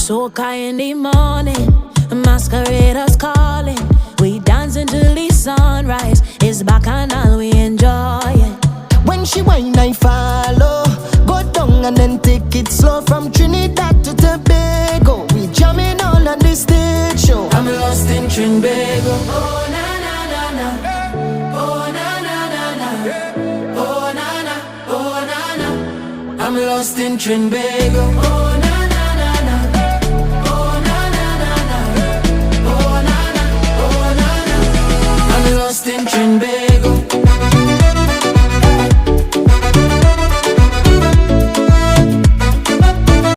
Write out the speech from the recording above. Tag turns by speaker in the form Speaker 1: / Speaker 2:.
Speaker 1: Soca in the morning, masqueraders calling. We dance until the sunrise. It's bacchanal, we enjoy it.
Speaker 2: When she whine, I follow. Go down and then take it slow. From Trinidad to Tobago, we jamming all on the stage show.
Speaker 1: I'm lost in Trinbago. Oh na na na na. Oh na na na na. Oh na na. Oh na na. I'm lost in Trinbago. Oh